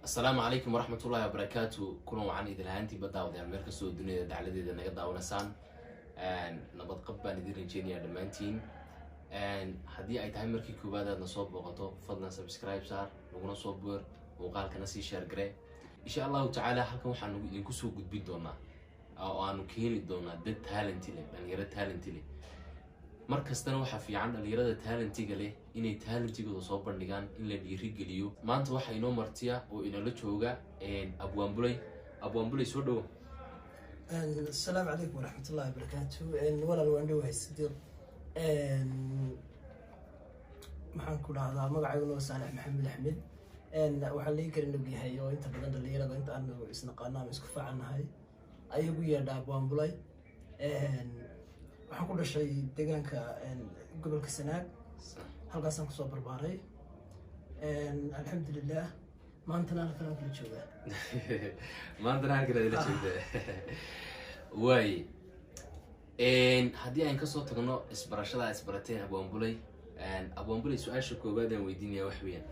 السلام عليكم ورحمة الله وبركاته. كلهم عن إذا هانتي بدأ وده المركز الدنيا ده على ذي ده نقدر ونسان نبض قبة ندير إنجينير دمانتين هدي أي تايم مركي كوبادا نصوب وقطو فضلنا سبسكرايب صار ونصوب ور وقال كنسي شير جري إن شاء الله تعالى حكم وحنا نكسو قد بيدونا أو أنو كين دونا ده تالنتي له يعني يرد تالنتي له markas tan waxa fiican dhalinyarada talentiga leh inay talentigooda soo bandhigaan in la dhiirigeliyo maanta waxa inoo martiya oo inala jooga abwaanbulay soo dhaw السلام عليكم ورحمة الله وبركاته ولا الوندو هيصير maxaan ku dhahdaa magacaygu Saalax Maxamed Axmed waxa la yiri inuu yahay oo inta badan dhalinyarada inta aan isnaqaanaa isku faacanahay ayagu yeedhaa abwaanbulay waxaan ku dhashay deegaanka gobolka Sanaag halkaas aan ku soo barbaaray alxamdulillah maanta halkan aan joogaa maanta halkan la joogaa way haddii aan ka soo tagno isbarashada isbarateen abwaanbulay su'aasha koobaad aan weydiinaya wax weeyaan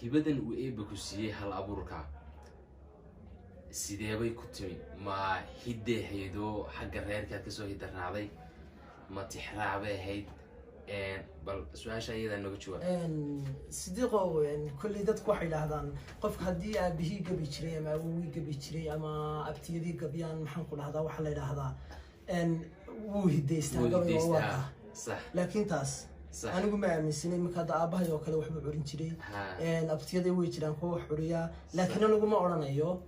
hibadan uu eeba ku siiyay hal abuurka sidee bay ku timi ma hideeheedo xagga reerka ka soo hidaraaday ما تحرع بهيد بل سؤال شيء إذا نقول صديقه يعني كل ده تقول هذا قف هدي به قبي شري ما هو قبي شري أما أبتدي قبيان محنقول هذا وحلا إلى هذا وهو هدي استعجب صح لكن تاس صح. أنا قم من سنين مكذا أباه يوكل وحب عورين شري أبتدي ويجران هو حرية لكن أنا قم أورنا يو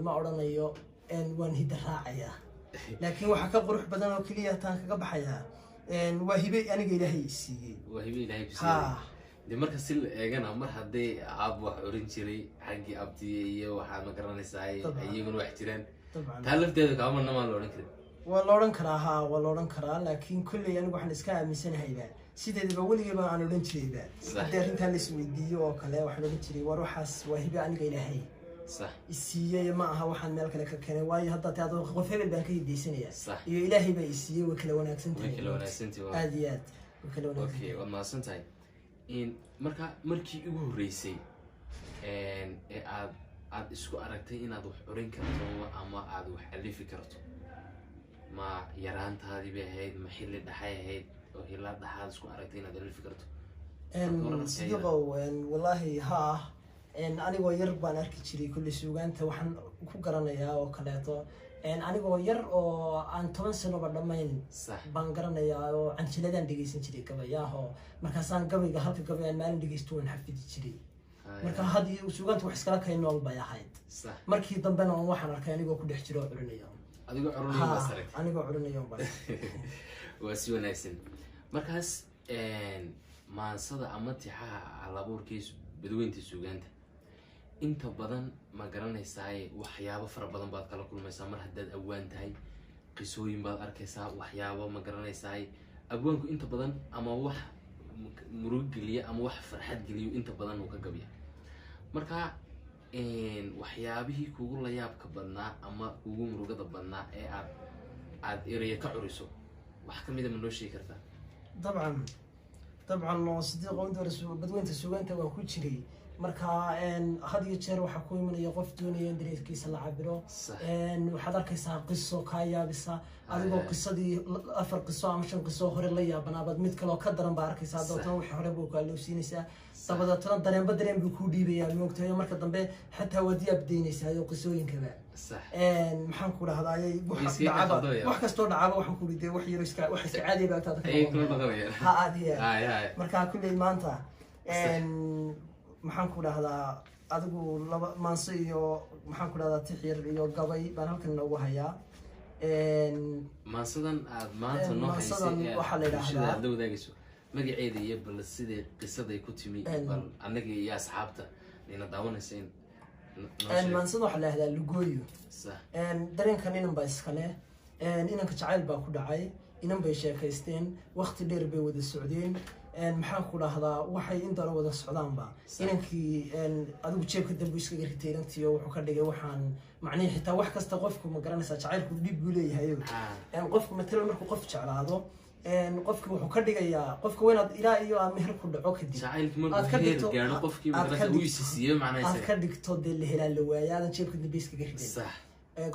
ما أورنا يو وان هدي راعية لكن وحكى قروح بدنا وكلية تانك قبحيها وهبي أنا جاي لهي سي وهبي لهي سي دي مركز سل أجانا مر حدي عاب وحورنشري حقي أبتي وحنا مقرن ساي أي من واحتران طبعا تعلم تيجي كمان نما لورن كده واللورن كراها واللورن كرا لكن كل يعني وحنا نسكع من سنة هيدا سيدا دي بقول يبقى أنا لورنشري بقى دارين كان لسوي ديو وكله وحنا لورنشري وروحس وهبي أنا جاي لهي صح السيئة معها واحد مالك لك كان واي هذا تعطوا غفير البنكية دي سنية صح إلهي بيسيء وكلونا سنتين وكلونا سنتين عاديات وكلونا أوكي والله سنتين إن مركي يقول رئيسي إن عاد إسكو أركتي إن عاد وحورين كرتو أما عاد وحلي فكرته ما يرانت هذه بهيد محل الدحية هيد وهلا الدحية إسكو أركتي إن عاد اللي فكرته إن صدقه والله ها أنا وير بانرك شري كل سوقان توحن كوكرنا يا وكلاته أنا وير أو عن 8 سنة بدمين بانكرنا يا عن شلدان دقيسين شري كبا يا هو مركزان قبل جهات قبل المال دقيستون حفيد شري مركز هذه سوقان توحس كلا كأنه البيع حيد مركي ضمنا وحنا كأني وكل حجرة عرنا يوم أديك عرنا يوم بسرك أنا عرنا يوم بس وسيو نايسين مركز ما صدق عمتي على بور كيس بدون تسوقانته inta badan ma garanaysaa waxyaabo fara badan baad kala kulmaysaa mar haddaad awaan tahay qisooyin baad arkaysaa waxyaabo ma garanaysaa abwaanku inta badan ama wax murug geliya ama wax farxad geliyo inta badan uu ka gabiya marka waxyaabihii kugu la yaabka badnaa ama kugu murugada badnaa ee aad eraya ka curiso wax kamid ah ma noo sheegi kartaa طبعا صديق وانت بدوين تسوقين تبغى كل شيء marka had iyo jeer waxa ku imanaya qof doonaya in dareeskiisa la cabiro waxaad arkaysaa qiso ka yaabisa adigoo qisadii 4 qiso ama 5 qiso hore la yaabanaabad mid kale oo ka daran baa arkaysaa doonto wixii hore buu ka loosinaysaa dabadatan dareen buu ku dhiibayaa moogtahay marka dambe xataa wadi abdeynaysaa iyo qisooyinkaba maxaan ku dhahdaayay wax kasto dhacaba waxaan ku riday wax yar iska caadi baa taada ha aadiya marka kulay maanta maxaan ku dhahdaa adigu laba maanso iyo maxaan ku dhahdaa tixir iyo gabay baan halkan noogu hayaa maansadan aad maanta noo haysay waxa la yiraahdaa dawdaagayso magaceeda iyo bal sidii qisaday ku timi bal anaga iyo asxaabta ina daawanayseen maansada waxa la yiraahdaa lugooyo sax dareenkan inan baa iskale inanka jacayl baa ku dhacay inan bay sheekaysteen waqti dheer bay wada socdeen maxaan ku dhahdaa waxay inta wada socdaanba inankii adigu jeebka dambu iskaga ritay inantii wuxuu ka dhigay waxaan macnaheedu xitaa wax kasta qofku ma garanaysaa jacaylku dib buu leeyahay qofku matalan markuu qof jeclaado qofki wuxuu ka dhigayaa qofka weynaad ilaa iyo aan meher ku dhaco kadib aad ka dhigto gaano qofkii markaa uu isiisiyo macnaheedu aad ka dhigto dee la helaa la waayaa aad jeebka dambeys kaga ridin sax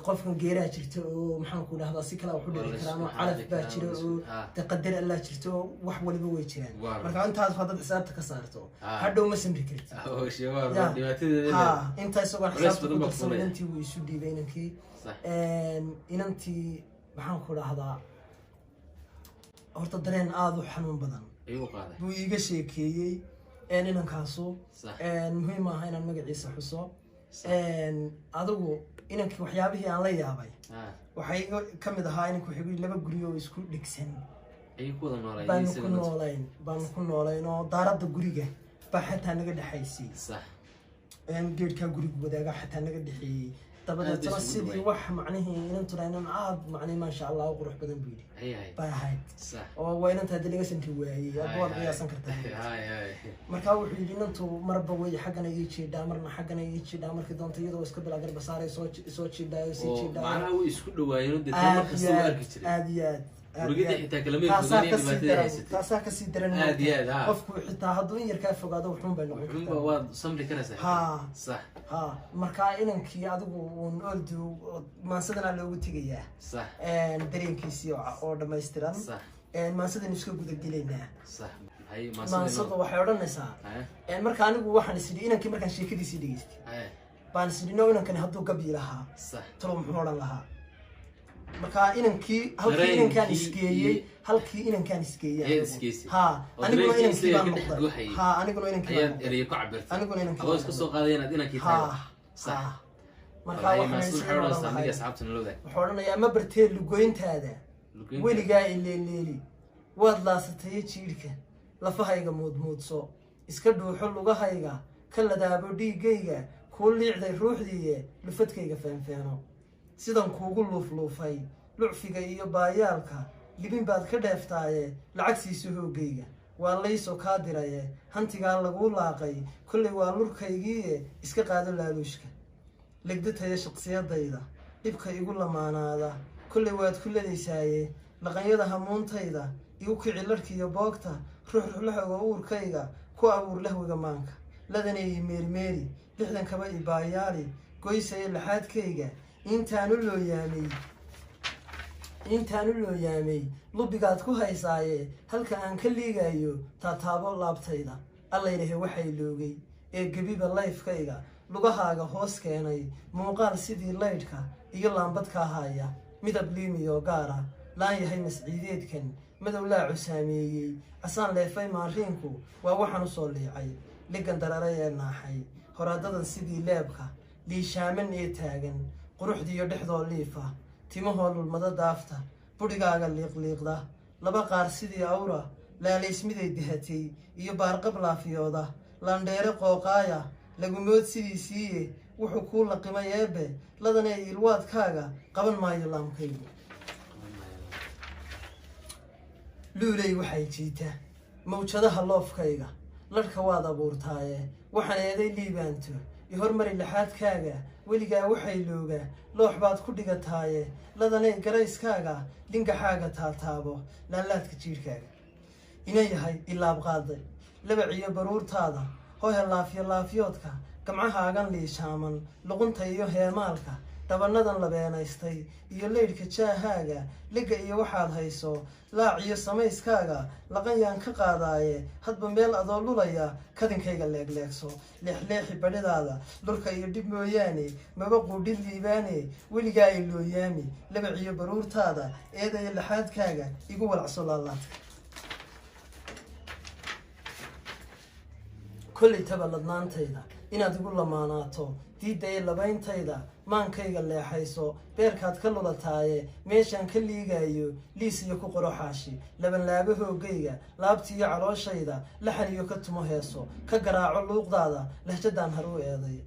qofkan geeraa jirta oo maxaan ku dhahdaa si kala wuxuu dhici karaa ama calaf baa jira oo taqaddar Allah jirto wax waliba way jiraan marka intaas hadda xisaabta ka saarto hadhow ma samri kartid oo sheego dhibaatadeeda inta isagoo xisaabta ku darsan intii uu isu dhiibay inankii inantii maxaan ku dhahdaa horta dareen aad u xanuun badan ayuu qaaday buu iga sheekeeyay inankaasu muhiim ah inaan magaciisa xuso adigu inankii waxyaabihii aan la yaabay waxay ka mid ahaa inanku wuxuu yiri 2 guri oo isku dhigsan ay ku wada noolaayeen baan ku noolayn oo daarada guriga baa xataa naga dhaxaysay sax geedka guriga wadaaga xataa naga dhaxeeyay dabadana sidii wax macnaheedu inantu inaan aad macnaheedu ma sha Allah qurux badan buu yiri baa ahayd sax oo waa inanta hadii laga santi waayay aad qiyaasan kartaa marka wuxuu yiri inantu marba way xaqana ii jeedaa marna xaqana ii jeedaa markii doonto iyadoo iska bilaagar basaaray soo jeedaa si jeedaa macnaha uu isku dhawaayeen dad marka soo arki jiray aad iyo aad guriga xitaa kalameed gudaniya dhibaatadiisa taasaa ka sii daran aad iyo aad qofku xitaa hadduu in yar ka fogaado wuxuu bay noqon kartaa waa samri karaysaa sax marka inankii adigu uu oldu maansadana loogu tagayaa sax dareenkiisii oo dhameystiran sax maansadana isku guda geleynaa sax maansada waxay odhanaysaa marka anigu waxaan isdhi inankii markaan sheekadiisii dhageystay baan isdhi no inankani hadduu gabi lahaa sax talo muxuu odhan lahaa marka inankii halkii inankaan isgeeyay aniguna inankii baan noqday aniguna inankii ayaad ereyo ku cabirtay aniguna inankii iska soo qaaday inaad inankii tahay sax marka waxaan aniga asxaabtana loo daay wuxuu odhanayaa ma bartee lugoyntaada weligaa ileeleeli waad laasatay jiirka lafahayga muudmuudso iska dhuuxo lugahayga ka ladaabo dhiigayga kuu liicday ruuxdiiye lufadkayga feenfeeno sidan kuugu luufluufay lucfiga iyo baayaalka libin baad ka dheeftaaye lacagsiisu hoogayga waa laysoo kaa diraye hantigaa laguu laaqay kollay waa lurkaygiiye iska qaado laaluushka legdataya shaqsiyadayda dhibka igu lamaanaada kollay waad ku ladaysaaye laqanyada hamuuntayda igu kici larhkiiyo boogta ruuxruxlahoga uurkayga ku abuur lahwiga maanka ladaneeyi meerimeeri 60 kaba i baayaali goysaya laxaadkayga intaanu loo yaamay lubigaad ku haysaaye halka aan ka liigayo taataabo laabtayda alla ilahe waxay loogay ee gebiba layfkayga lugahaaga hoos keenay muuqaal sidii laydhka iyo laambadkaa haya midab liimiyo gaara laan yahay masciideedkan madow laacu saameeyey casaan leefay maariinku waa waxaan u soo liicay ligan dararay ee naaxay horaadadan sidii leebka liishaaman ee taagan quruxdiiyo dhexdoo liifa timahoo lulmada daafta budhigaaga liiqliiqda laba qaar sidii awra laalaysmiday dahatay iyo baarqab laafiyooda landheere qooqaaya lagumood sidii siiye wuxuu kuu laqimay eebbe ladanee ilwaadkaaga qaban maayo laamkaygu luulay waxay jiita mawjadaha loofkayga larhka waad abuurtaaye waxaan eeday liibaanto ihormari laxaadkaaga weligaa waxay looga loox baad ku dhigataaye ladanay garayskaaga lingaxaaga taataabo laalaadka jiirhkaaga ina yahay ilaab qaaday labaciyo baruurtaada hohe laafyoodka gamcahaagan liishaaman luqunta iyo heemaalka dabanadan labeenaystay iyo leydhka jaahaaga liga iyo waxaad hayso laaciyo samayskaaga laqanyaan ka qaadaaye hadba meel adoo lulaya kadinkayga leegleegso leexleexi badhidaada dhulka iyo dhib mooyaane maba quudhid liibaane weligaa ay looyaami labaciyo baruurtaada eedayo laxaadkaaga igu walacso laalaadka kollay tabaladnaantayda inaad igu lamaanaato diiddaye labayntayda maankayga leexayso beerkaad ka lulataaye meeshaan ka liigayo liis iyo ku qoro xaashi labanlaabo hoogayga laabtiiyo calooshayda laxan iyo ka tumo heeso ka garaaco luuqdaada lahjadaan har u eeday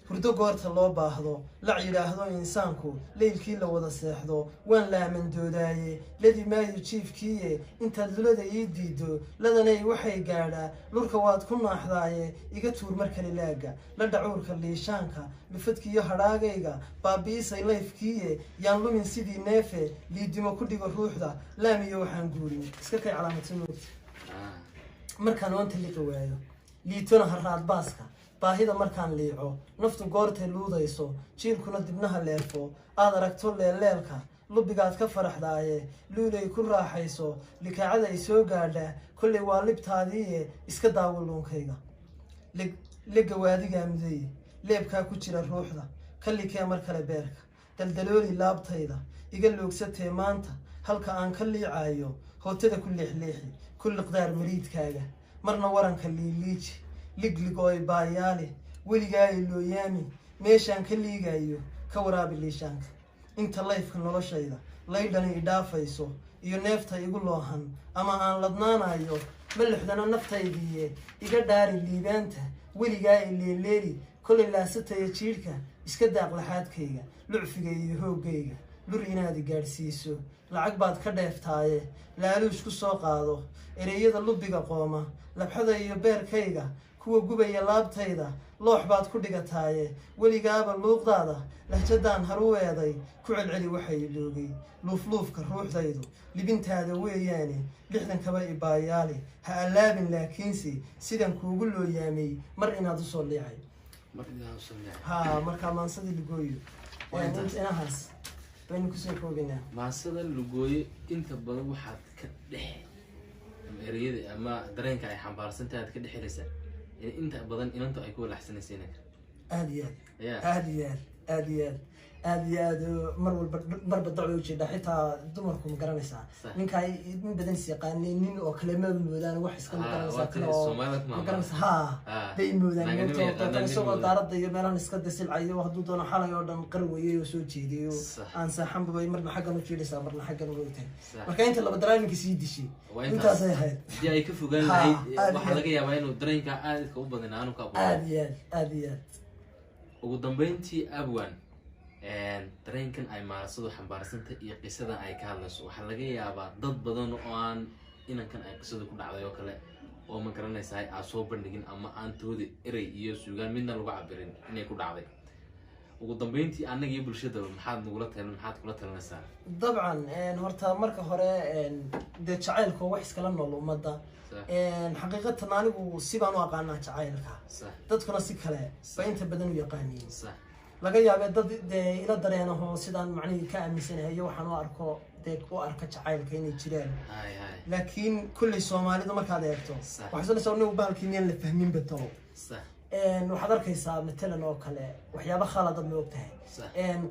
hurdo goorta loo baahdo lac yidhaahdo insaanku leylkii la wada seexdo waan laamandoodaye ladi maayo jiifkiiye intaad lulada ii diido ladanay waxay gaadhaa lurka waad ku naaxdaaye iga tuur mar kale laaga la dhacuurka liishaanka lufadkiiyo hadhaagayga baabi'isay layfkiiye yaan lumin sidii neefe liidimo ku dhigo ruuxda laamiyo waxaan guurin iska kay calaamadsa moogta markaan oonta liqa waayo liitona haraad baaska baahida markaan liico naftu goortay luudayso jiilkuna dibnaha leefo aad aragto leelleelka lubigaad ka faraxdaaye luulay ku raaxayso likaacada ay soo gaadhaa kollay waa libtaadiiye iska daawo luunkayga lega waadigaa muday leebkaa ku jira ruuxda ka likee mar kale beerka daldalooli laabtayda iga loogsatee maanta halka aan ka liicayo hootada ku leexleexi ku liqdaar mariidkaaga marna waranka liiliiji liglig oo ay baayaale weligaayo looyaami meeshaan ka liigayo ka waraabi liishaanka inta layfka noloshayda laydhani idhaafayso iyo neefta igu loohan ama aan ladnaanayo ma lixdana naftaydiiye iga dhaari liibaanta weligaa i leeleeli kolay laasataya jiidhka iska daaq laxaadkayga lucfiga iyo hooggayga lur inaad i gaadhsiiso lacag baad ka dheeftaaye laaluush ku soo qaado ereyada lubiga qooma labxada iyo beerkayga kuwa gubaya laabtayda loox baad ku dhigataaye weligaaba luuqdaada lahjadaan haruweeday ku celceli waxay iloogay luufluufka ruuxdaydu libintaada weeyaane lixdankaba ibaayaale ha allaabin laakiinse sidan kuugu looyaamay mar inaad usoo liicay ha markaa maansadii lugooyo inahaas waynu kusoo koobaynaa maansada lugooyo inta badan waxaad ka dhex ereyada ama dareenka ay xambaarsantahay aad ka dhex helaysaa inta badan inantu ay ku walaxsanaysiin aad iyo aad aad iyo aad aad iyo aad mar walba marba daco ujeedha xitaa dumarku ma garanaysaa ninka in badan is yaqaanay nin oo kale ma moodaan wax iska magaranaysaa ha bay moodaan isagoo daaradda iyo meelahan iska dasilcayo hadduu doono xalay oo dhan qarwayay oo soo jeediyo aan saaxanba bay marna xaggan u jeedhaysaa marna xaggan u ogtahay marka inta laba daraaminka sii dishay intaasay ahayd haddii ay ka fogaan lahayd waxaa laga yaabaa inuu dareenka aadka u badan aanu ka aad iyo aad iyo aad ugu dambeyntii abwan dareenkan ay maarsadu xambaarsanta iyo qisadan ay ka hadlayso waxaa laga yaabaa dad badan oo aan inankan ay qisada ku dhacday oo kale oo ma garanaysaa aan soo bandhigin ama aan tooda erey iyo suugaan midna lagu cabirin inay ku dhacday ugu dambeyntii annaga iyo bulshada maxaad kula talinaysaa dabcan horta marka hore dee jacaylka wax iskala nool ummadda xaqiiqatan anigu sibaan u aqaanaa jacaylka dadkuna si kale ba inta badan u yaqaaniin laga yaabee dad dee ila dareenaho sidaan macnihii ka aaminsanahayo waxaan u arko dee u arka jacaylka inay jiraan laakiin kulley soomaalidu markaad eegto waxay sanaysaa inagu bahalkii miyaan la fahmin bato waxaad arkaysaa matalan oo kale waxyaaba khaladad ma og tahay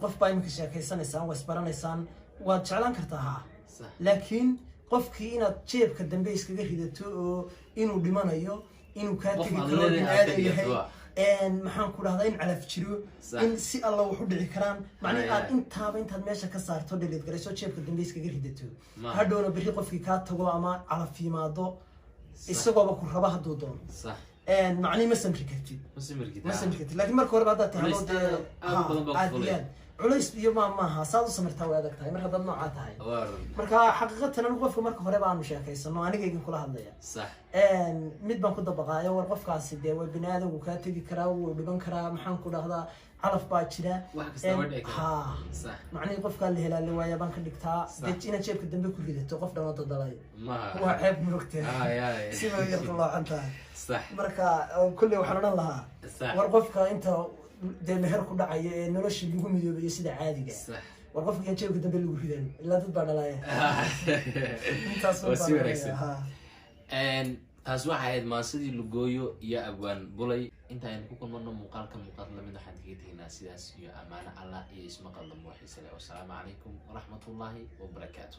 qof baa iminka sheekaysanaysaan waa isbaranaysaan waad jeclaan kartaa ha laakiin qofkii inaad jeebka dambe iskaga ridato oo inuu dhimanayo inuu kaa tegi karo biniaadan yahay maxaan ku dhahdaa in calaf jiro in si alla wax u dhici karaan macnii aad intaad meesha ka saarto dhilid garayso jeebka dambe iskaga ridato hadhowna berri qofkii kaa tago ama calaf yimaado isagooba ku raba hadduu doono macnii ma samri kartid laakiin marka horeba haddaad tahdo dee aad culays iyo maaha saad u samirtaa way adag tahay mar haddaad noocaa tahay marka xaqiiqatan anigu qofka marka horeba aanu sheekaysano anigaygin kula hadlaya mid baan ku dabaqaayo war qofkaasi dee waa bini aadamku kaa tegi karaa wuu dhiban karaa maxaan ku dhahdaa calaf baa jira ha macnihii qofkaa la helaa la waayaa baan ka dhigtaa dee inaad jeebka dambe ku ridato qof dhan oo dadalay waa ceeb moogta siba yar qaloocan tahay marka kulley waxaan odhan lahaa war qofka inta dee meher ku dhacaya ee nolosha lagu midoobayo sida caadiga war qofka yaan jeebka dambe lagu ridan ilaa dad baa dhalaya taas waxay ahayd maasadii lugooyo iyo abwaan bulay inta aynu ku kulmano muuqaalka lamid waxaan kaga tegaynaa sidaas iyo ammaano allah iyo ismaqal dambe waxiise leh wasalaamu calaykum waraxmatullaahi wabarakaatu